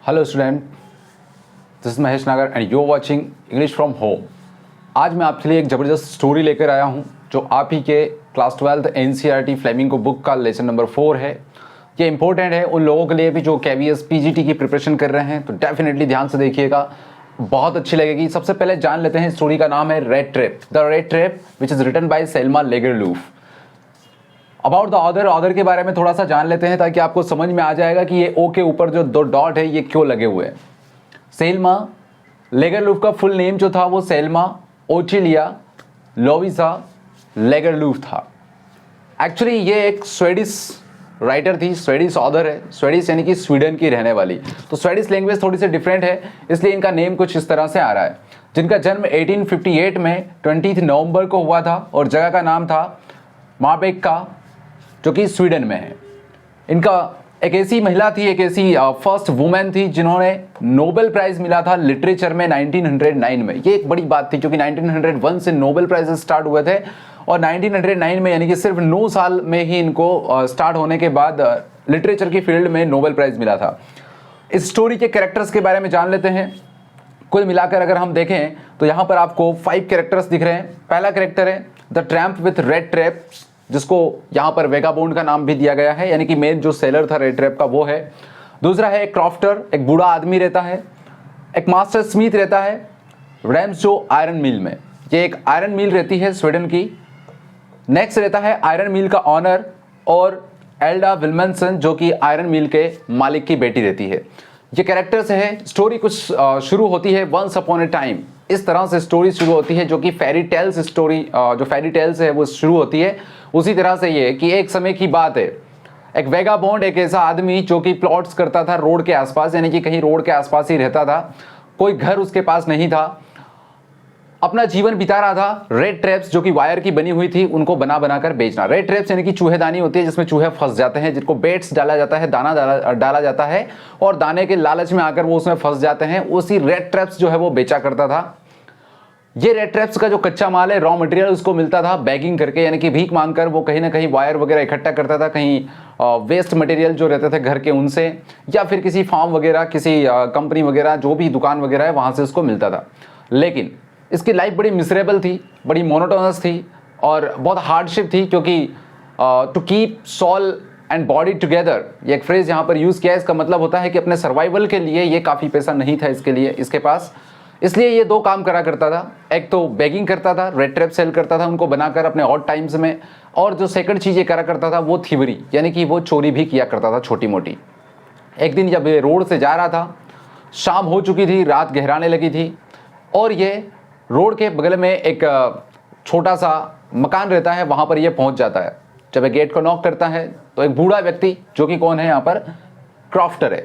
Hello student, this is Mahesh Nagar and you are watching English from home. आज मैं आपके लिए एक ज़बरदस्त स्टोरी लेकर आया हूँ जो आप ही के क्लास 12 एनसीईआरटी फ्लेमिंगो बुक का लेसन नंबर 4 है। ये इंपॉर्टेंट है उन लोगों के लिए भी जो केवीएस पीजीटी की प्रिपरेशन कर रहे हैं, तो डेफिनेटली ध्यान से देखिएगा, बहुत अच्छी लगेगी। सबसे पहले जान लेते हैं, स्टोरी का नाम है red trap, the red trap which is written by Selma Lagerlof. About the author के बारे में थोड़ा सा जान लेते हैं ताकि आपको समझ में आ जाएगा कि ये ओ के ऊपर जो दो डॉट है ये क्यों लगे हुए हैं। सेल्मा लेगरलूफ का फुल नेम जो था वो सेल्मा ओचिलिया लोविसा लेगरलूफ था। एक्चुअली ये एक स्वेडिश राइटर थी, स्वेडिश ऑथर है, स्वेडिश यानी कि स्वीडन की रहने वाली। तो स्वेडिश लैंग्वेज थोड़ी सी डिफरेंट है, इसलिए इनका नेम कुछ इस तरह से आ रहा है। जिनका जन्म 1858 में 20 नवंबर को हुआ था और जगह का नाम था मार्बेक्का, जो कि स्वीडन में है। इनका एक ऐसी महिला थी, एक ऐसी फर्स्ट वुमेन थी जिन्होंने नोबेल प्राइज मिला था लिटरेचर में 1909 में। ये एक बड़ी बात थी क्योंकि 1901 से नोबेल प्राइज स्टार्ट हुए थे और 1909 में यानी कि सिर्फ 9 साल में ही इनको स्टार्ट होने के बाद लिटरेचर की फील्ड में नोबेल प्राइज मिला था। इस स्टोरी के कैरेक्टर्स के बारे में जान लेते हैं। कुल मिलाकर अगर हम देखें तो यहाँ पर आपको 5 कैरेक्टर्स दिख रहे हैं। पहला कैरेक्टर है the tramp with red trap, जिसको यहाँ पर वेगाबोंड का नाम भी दिया गया है, यानी कि मेन जो सेलर था रेड ट्रैप का वो है। दूसरा है एक क्रॉफ्टर, एक बूढ़ा आदमी रहता है। एक मास्टर स्मिथ रहता है रैम्सो आयरन मिल में, ये एक आयरन मिल रहती है स्वीडन की। नेक्स्ट रहता है आयरन मिल का ऑनर और एल्डा विल्मनसन, जो कि आयरन मिल के मालिक की बेटी रहती है। ये कैरेक्टर्स है। स्टोरी कुछ शुरू होती है वंस अपॉन ए टाइम, इस तरह से स्टोरी शुरू होती है, जो कि फेरी टेल्स स्टोरी, जो फेरी टेल्स है वो शुरू होती है उसी तरह से। ये कि एक समय की बात है, एक वेगाबॉन्ड, एक ऐसा आदमी जो कि प्लॉट्स करता था रोड के आसपास, यानी कि कहीं रोड के आसपास ही रहता था, कोई घर उसके पास नहीं था, अपना जीवन बिता रहा था। रेड ट्रैप्स जो कि वायर की बनी हुई थी उनको बना बनाकर बेचना। रेड ट्रैप्स यानी कि चूहेदानी होती है जिसमें चूहे फंस जाते हैं, जिनको बेट्स डाला जाता है, दाना डाला जाता है और दाने के लालच में आकर वो उसमें फंस जाते हैं। उसी रेड ट्रैप्स जो है वो बेचा करता था। ये रेड ट्रैप्स का जो कच्चा माल है, रॉ मटेरियल, उसको मिलता था बैगिंग करके, यानी कि भीख मांगकर वो कहीं ना कहीं वायर वगैरह इकट्ठा करता था, कहीं वेस्ट मटेरियल जो रहते थे घर के उनसे, या फिर किसी फार्म वगैरह, किसी कंपनी वगैरह, जो भी दुकान वगैरह है वहाँ से उसको मिलता था। लेकिन इसकी लाइफ बड़ी मिसरेबल थी, बड़ी मोनोटोनस थी और बहुत हार्डशिप थी, क्योंकि to keep soul and body together, ये एक फ्रेज यहाँ पर यूज़ किया है। इसका मतलब होता है कि अपने सर्वाइवल के लिए ये काफ़ी पैसा नहीं था इसके लिए इसके पास, इसलिए ये 2 काम करा करता था। एक तो बेगिंग करता था, रेड ट्रैप सेल करता था उनको बनाकर अपने ऑड टाइम्स में, और जो सेकंड चीज़ ये करा करता था वो थीवरी, यानी कि वो चोरी भी किया करता था छोटी मोटी। एक दिन जब ये रोड से जा रहा था, शाम हो चुकी थी, रात गहराने लगी थी और ये रोड के बगल में एक छोटा सा मकान रहता है, वहाँ पर ये पहुँच जाता है। जब ये गेट को नॉक करता है तो एक बूढ़ा व्यक्ति, जो कि कौन है यहाँ पर, क्रॉफ्टर है।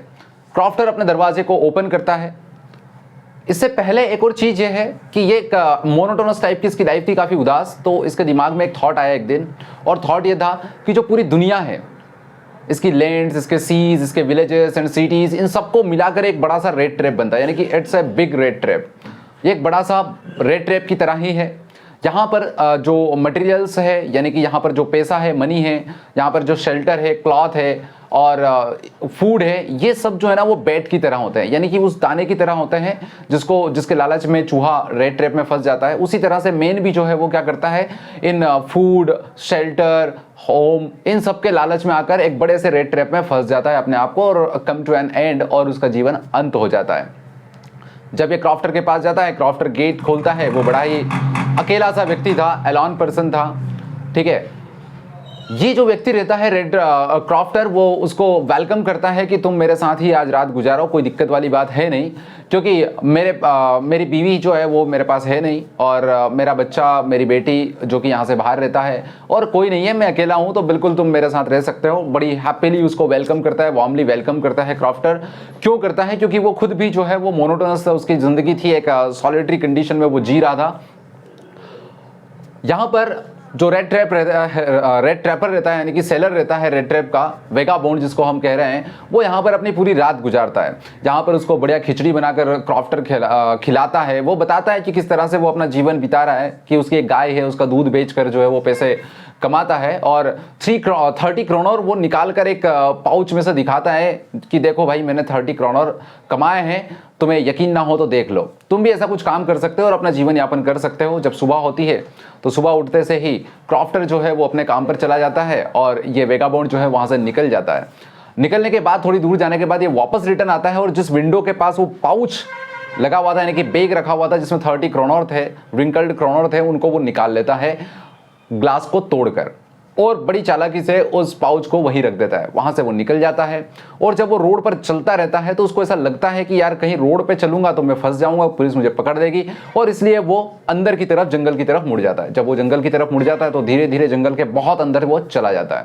क्रॉफ्टर अपने दरवाजे को ओपन करता है। इससे पहले एक और चीज़ ये है कि ये एक मोनोटोनस टाइप की इसकी लाइफ थी, काफ़ी उदास। तो इसके दिमाग में एक थॉट आया एक दिन, और थॉट ये था कि जो पूरी दुनिया है, इसकी लैंड्स, इसके सीज, इसके विलेजेस एंड सिटीज़, इन सबको मिलाकर एक बड़ा सा रेड ट्रैप बनता है, यानी कि it's a big red trap. ये एक बड़ा सा रेड ट्रैप की तरह ही है। यहाँ पर जो मटेरियल्स है, यानी कि यहाँ पर जो पैसा है, मनी है, यहाँ पर जो शेल्टर है, क्लॉथ है और फूड है, ये सब जो है ना वो बैट की तरह होते हैं, यानी कि उस दाने की तरह होते हैं जिसके लालच में चूहा रेड ट्रैप में फंस जाता है। उसी तरह से मेन भी जो है वो क्या करता है, इन फूड, शेल्टर, होम, इन सब के लालच में आकर एक बड़े से रेड ट्रैप में फंस जाता है अपने आप को, और कम टू एन एंड, और उसका जीवन अंत हो जाता है। जब ये क्रॉफ्टर के पास जाता है, क्रॉफ्टर गेट खोलता है, वो बड़ा ही अकेला सा व्यक्ति था, एलॉन पर्सन था, ठीक है। ये जो व्यक्ति रहता है रेड क्रॉफ्टर, वो उसको वेलकम करता है कि तुम मेरे साथ ही आज रात गुजारो, कोई दिक्कत वाली बात है नहीं, क्योंकि मेरी बीवी जो है वो मेरे पास है नहीं, और मेरा बच्चा, मेरी बेटी जो कि यहाँ से बाहर रहता है, और कोई नहीं है, मैं अकेला हूँ, तो बिल्कुल तुम मेरे साथ रह सकते हो। बड़ी हैप्पीली उसको वेलकम करता है, वार्मली वेलकम करता है क्रॉफ्टर। क्यों करता है? क्योंकि वो खुद भी जो है वो मोनोटोनस उसकी ज़िंदगी थी, एक सॉलिटरी कंडीशन में वो जी रहा था। यहाँ पर जो रेड ट्रैप रहता है, रेड ट्रैपर रहता है, यानी कि सेलर रहता है रेड ट्रैप का, वेगाबॉन्ड जिसको हम कह रहे हैं, वो यहाँ पर अपनी पूरी रात गुजारता है। यहाँ पर उसको बढ़िया खिचड़ी बनाकर क्रॉफ्टर खिलाता है। वो बताता है कि किस तरह से वो अपना जीवन बिता रहा है, कि उसकी एक गाय है, उसका दूध बेचकर जो है वो पैसे कमाता है। और 30 क्रोनर वो निकाल कर एक पाउच में से दिखाता है कि देखो भाई, मैंने 30 क्रोनर कमाए हैं, तुम्हें यकीन ना हो तो देख लो। तुम भी ऐसा कुछ काम कर सकते हो और अपना जीवन यापन कर सकते हो। जब सुबह होती है तो सुबह उठते से ही क्रॉफ्टर जो है वो अपने काम पर चला जाता है और ये वेगाबॉन्ड जो है वहाँ से निकल जाता है। निकलने के बाद थोड़ी दूर जाने के बाद ये वापस रिटर्न आता है और जिस विंडो के पास वो पाउच लगा हुआ था, यानी कि बैग रखा हुआ था जिसमें 30 क्रोनर थे, रिंकल्ड क्रोनर थे, उनको वो निकाल लेता है ग्लास को तोड़कर, और बड़ी चालाकी से उस पाउच को वहीं रख देता है। वहां से वो निकल जाता है और जब वो रोड पर चलता रहता है तो उसको ऐसा लगता है कि यार कहीं रोड पे चलूंगा तो मैं फंस जाऊंगा, पुलिस मुझे पकड़ देगी, और इसलिए वो अंदर की तरफ, जंगल की तरफ मुड़ जाता है। जब वो जंगल की तरफ मुड़ जाता है तो धीरे धीरे जंगल के बहुत अंदर वो चला जाता है।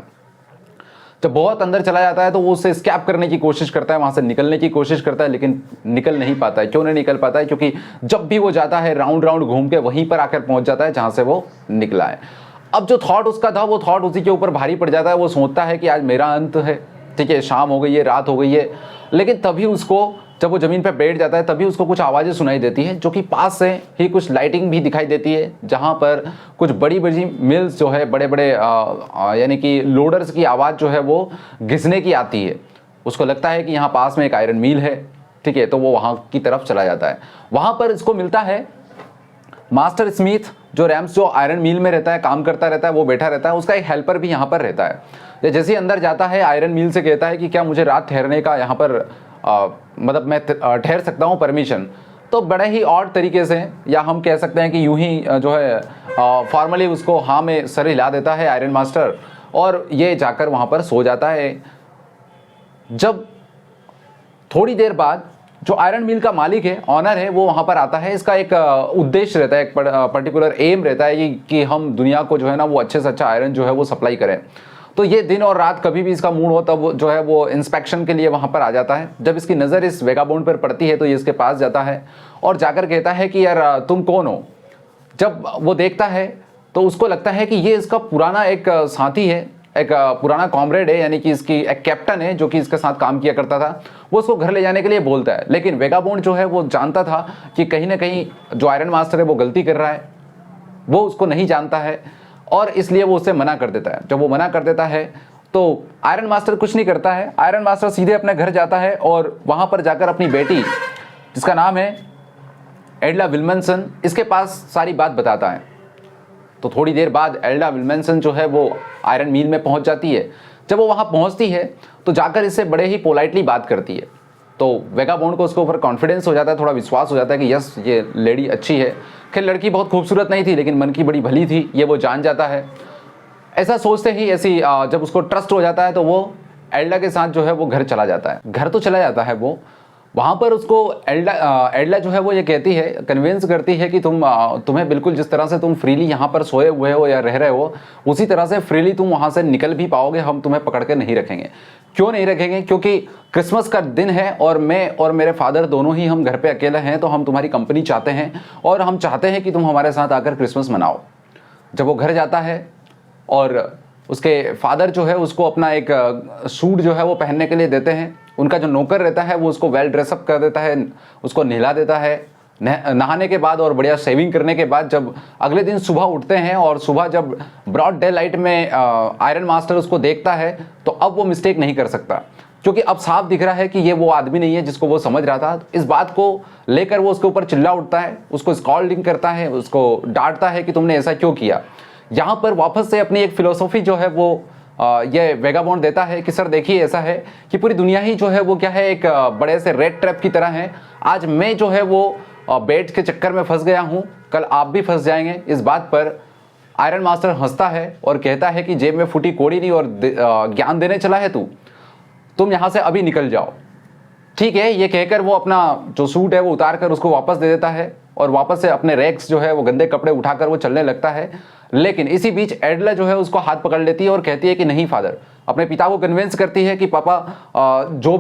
जब बहुत अंदर चला जाता है तो वो उसे स्कैप करने की कोशिश करता है, वहां से निकलने की कोशिश करता है, लेकिन निकल नहीं पाता है। क्यों नहीं निकल पाता है? क्योंकि जब भी वो जाता है राउंड राउंड घूम के वहीं पर आकर पहुंच जाता है जहां से वो निकला है। अब जो थॉट उसका था वो थॉट उसी के ऊपर भारी पड़ जाता है। वो सोचता है कि आज मेरा अंत है, ठीक है, शाम हो गई है, रात हो गई है। लेकिन तभी उसको, जब वो ज़मीन पर बैठ जाता है, तभी उसको कुछ आवाज़ें सुनाई देती है, जो कि पास से ही कुछ लाइटिंग भी दिखाई देती है, जहाँ पर कुछ बड़ी बड़ी मिल्स जो है, बड़े बड़े यानी कि लोडर्स की आवाज़ जो है वो घिसने की आती है। उसको लगता है कि यहाँ पास में एक आयरन मिल है, ठीक है, तो वो वहाँ की तरफ चला जाता है। वहाँ पर इसको मिलता है मास्टर स्मिथ, जो रैम्स जो आयरन मिल में रहता है, काम करता रहता है, वो बैठा रहता है। उसका एक हेल्पर भी यहाँ पर रहता है। जैसे ही अंदर जाता है आयरन मिल से कहता है कि क्या मुझे रात ठहरने का यहाँ पर मतलब मैं ठहर सकता हूँ, परमिशन? तो बड़े ही ऑड तरीके से, या हम कह सकते हैं कि यूं ही जो है फॉर्मली उसको हाँ में सर हिला देता है आयरन मास्टर, और ये जाकर वहाँ पर सो जाता है। जब थोड़ी देर बाद जो आयरन मिल का मालिक है, ऑनर है, वो वहाँ पर आता है। इसका एक उद्देश्य रहता है, एक पर्टिकुलर एम रहता है कि हम दुनिया को जो है ना वो अच्छे से अच्छा आयरन जो है वो सप्लाई करें। तो ये दिन और रात कभी भी इसका मूड हो तब जो है वो इंस्पेक्शन के लिए वहाँ पर आ जाता है। जब इसकी नज़र इस वेगाबॉन्ड पर पड़ती है तो ये इसके पास जाता है और जाकर कहता है कि यार तुम कौन हो? जब वो देखता है तो उसको लगता है कि ये इसका पुराना एक साथी है, एक पुराना कॉमरेड है, यानी कि इसकी एक कैप्टन है जो कि इसके साथ काम किया करता था। वो उसको घर ले जाने के लिए बोलता है, लेकिन वेगाबॉन्ड जो है वो जानता था कि कहीं ना कहीं जो आयरन मास्टर है वो गलती कर रहा है, वो उसको नहीं जानता है, और इसलिए वो उससे मना कर देता है। जब वो मना कर देता है तो आयरन मास्टर कुछ नहीं करता है। आयरन मास्टर सीधे अपने घर जाता है और वहाँ पर जाकर अपनी बेटी, जिसका नाम है एडला विल्मनसन, इसके पास सारी बात बताता है। तो थोड़ी देर बाद एल्डा विल्मनसन जो है वो आयरन मिल में पहुंच जाती है। जब वो वहां पहुंचती है तो जाकर इससे बड़े ही पोलाइटली बात करती है। तो वेगाबॉन्ड को उसके ऊपर कॉन्फिडेंस हो जाता है, थोड़ा विश्वास हो जाता है कि यस ये लेडी अच्छी है। खैर लड़की बहुत खूबसूरत नहीं थी, लेकिन मन की बड़ी भली थी, ये वो जान जाता है। ऐसा सोचते ही ऐसी जब उसको ट्रस्ट हो जाता है तो वो एल्डा के साथ जो है वो घर चला जाता है। घर तो चला जाता है वो, वहाँ पर उसको एडला जो है वो ये कहती है, कन्विंस करती है कि तुम्हें बिल्कुल जिस तरह से तुम फ्रीली यहाँ पर सोए हुए हो या रह रहे हो, उसी तरह से फ्रीली तुम वहाँ से निकल भी पाओगे। हम तुम्हें पकड़ के नहीं रखेंगे। क्यों नहीं रखेंगे? क्योंकि क्रिसमस का दिन है और मैं और मेरे फादर दोनों ही हम घर पे अकेले हैं, तो हम तुम्हारी कंपनी चाहते हैं और हम चाहते हैं कि तुम हमारे साथ आकर क्रिसमस मनाओ। जब वो घर जाता है और उसके फादर जो है उसको अपना एक सूट जो है वो पहनने के लिए देते हैं। उनका जो नौकर रहता है वो उसको वेल ड्रेसअप कर देता है, उसको नहला देता है। नहाने के बाद और बढ़िया शेविंग करने के बाद जब अगले दिन सुबह उठते हैं और सुबह जब ब्रॉड डे लाइट में आयरन मास्टर उसको देखता है तो अब वो मिस्टेक नहीं कर सकता, क्योंकि अब साफ दिख रहा है कि ये वो आदमी नहीं है जिसको वो समझ रहा था। इस बात को लेकर वो उसके ऊपर चिल्ला उठता है, उसको स्कॉल्डिंग करता है, उसको डांटता है कि तुमने ऐसा क्यों किया। यहाँ पर वापस से अपनी एक फिलोसॉफी जो है वो ये वेगाबॉन्ड देता है कि सर देखिए ऐसा है कि पूरी दुनिया ही जो है वो क्या है, एक बड़े से रेड ट्रैप की तरह है। आज मैं जो है वो बेड के चक्कर में फंस गया हूँ, कल आप भी फंस जाएंगे। इस बात पर आयरन मास्टर हंसता है और कहता है कि जेब में फूटी कोड़ी नहीं और ज्ञान देने चला है तुम यहाँ से अभी निकल जाओ। ठीक है, ये कहकर वो अपना जो सूट है वो उतार कर उसको वापस दे देता है और वापस से अपने रैक्स जो है वो गंदे कपड़े उठाकर वो चलने लगता है। लेकिन इसी बीच एडला जो है उसको हाथ पकड़ लेती है और कहती है कि नहीं फादर, अपने पिता को कन्विंस करती है कि पापा जो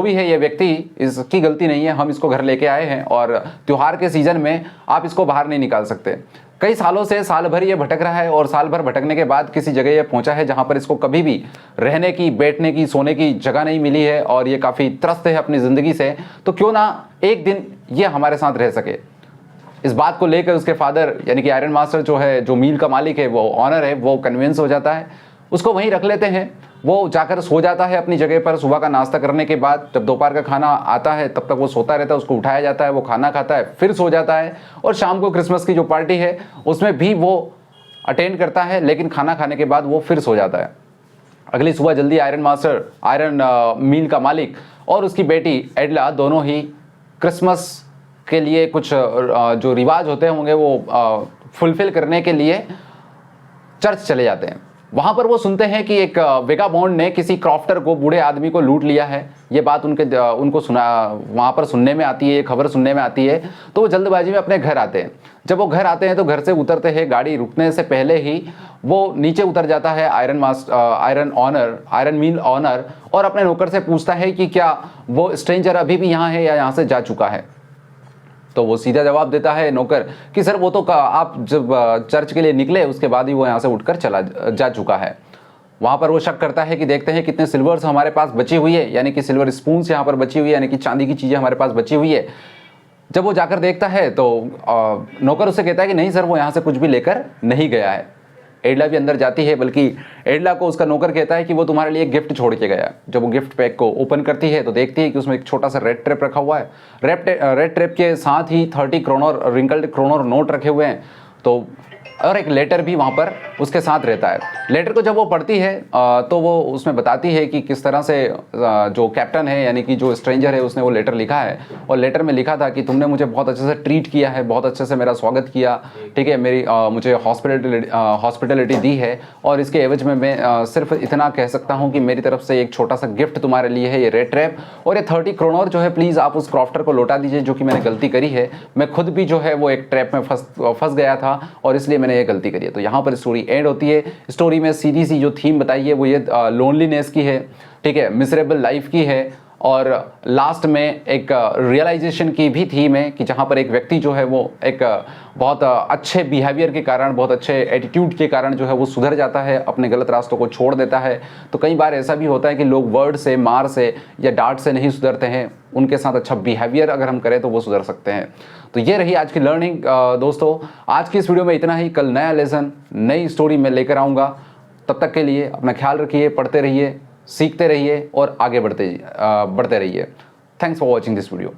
भी है ये व्यक्ति, इसकी गलती नहीं है, हम इसको घर लेके आए हैं और त्योहार के सीजन में आप इसको बाहर नहीं निकाल सकते। कई सालों से, साल भर ये भटक रहा है और साल भर भटकने के बाद किसी जगह ये पहुंचा है जहां पर इसको कभी भी रहने की, बैठने की, सोने की जगह नहीं मिली है और ये काफ़ी त्रस्त है अपनी ज़िंदगी से। तो क्यों ना एक दिन ये हमारे साथ रह सके। इस बात को लेकर उसके फादर यानी कि आयरन मास्टर जो है, जो मील का मालिक है, वो ऑनर है, वो कन्विंस हो जाता है, उसको वहीं रख लेते हैं। वो जाकर सो जाता है अपनी जगह पर। सुबह का नाश्ता करने के बाद जब दोपहर का खाना आता है तब तक वो सोता रहता है, उसको उठाया जाता है, वो खाना खाता है, फिर सो जाता है और शाम को क्रिसमस की जो पार्टी है उसमें भी वो अटेंड करता है, लेकिन खाना खाने के बाद वो फिर सो जाता है। अगली सुबह जल्दी आयरन मास्टर, आयरन मील का मालिक और उसकी बेटी एडला दोनों ही क्रिसमस के लिए कुछ जो रिवाज होते होंगे वो फुलफिल करने के लिए चर्च चले जाते हैं। वहाँ पर वो सुनते हैं कि एक वेगाबॉन्ड ने किसी क्रॉफ्टर को, बूढ़े आदमी को लूट लिया है। ये बात उनको वहाँ पर सुनने में आती है, खबर सुनने में आती है। तो वो जल्दबाजी में अपने घर आते हैं। जब वो घर आते हैं तो घर से उतरते हैं, गाड़ी रुकने से पहले ही वो नीचे उतर जाता है आयरन मील ऑनर और अपने नौकर से पूछता है कि क्या वो स्ट्रेंजर अभी भी यहाँ है या यहाँ से जा चुका है। तो वो सीधा जवाब देता है नौकर कि सर वो तो आप जब चर्च के लिए निकले उसके बाद ही वो यहाँ से उठकर जा चुका है। वहाँ पर वो शक करता है कि देखते हैं कितने सिल्वर्स हमारे पास बची हुई है, यानी कि सिल्वर स्पून्स यहाँ पर बची हुई है, यानी कि चांदी की चीज़ें हमारे पास बची हुई है। जब वो जाकर देखता है तो नौकर उससे कहता है कि नहीं सर, वो यहाँ से कुछ भी लेकर नहीं गया है। एडला भी अंदर जाती है, बल्कि एडला को उसका नौकर कहता है कि वो तुम्हारे लिए एक गिफ्ट छोड़ के गया। जब वो गिफ्ट पैक को ओपन करती है तो देखती है कि उसमें एक छोटा सा रेड ट्रैप रखा हुआ है। रेड ट्रैप के साथ ही 30 क्रोनर रिंकल्ड क्रोनर नोट रखे हुए हैं, तो और एक लेटर भी वहाँ पर उसके साथ रहता है। लेटर को जब वो पढ़ती है तो वो उसमें बताती है कि किस तरह से जो कैप्टन है यानी कि जो स्ट्रेंजर है उसने वो लेटर लिखा है और लेटर में लिखा था कि तुमने मुझे बहुत अच्छे से ट्रीट किया है, बहुत अच्छे से मेरा स्वागत किया, ठीक है, मेरी मुझे हॉस्पिटलिटी दी है और इसके एवज में मैं सिर्फ इतना कह सकता हूँ कि मेरी तरफ से एक छोटा सा गिफ्ट तुम्हारे लिए है, ये रेड ट्रैप और ये 30 क्रोनर जो है प्लीज़ आप उस क्रॉफ्टर को लौटा दीजिए जो कि मैंने गलती करी है। मैं खुद भी जो है वो एक ट्रैप में फंस गया था और इसलिए मैंने ये गलती करी है। तो यहाँ पर स्टोरी एंड होती है। स्टोरी में सीधी सी जो थीम बताई है वो ये लोनलीनेस की है, ठीक है, मिसरेबल लाइफ की है और लास्ट में एक रियलाइजेशन की भी थीम है कि जहाँ पर एक व्यक्ति जो है वो एक बहुत अच्छे बिहेवियर के कारण, बहुत अच्छे एटीट्यूड के कारण जो है वो सुधर जाता है, अपने गलत रास्तों को छोड़ देता है। तो कई बार ऐसा भी होता है कि लोग वर्ड से, मार से या डांट से नहीं सुधरते हैं, उनके साथ अच्छा बिहेवियर अगर हम करें तो वो सुधर सकते हैं। तो ये रही आज की लर्निंग दोस्तों। आज की इस वीडियो में इतना ही। कल नया लेसन, नई स्टोरी में लेकर आऊँगा। तब तक के लिए अपना ख्याल रखिए, पढ़ते रहिए, सीखते रहिए और आगे बढ़ते रहिए। Thanks for watching this video.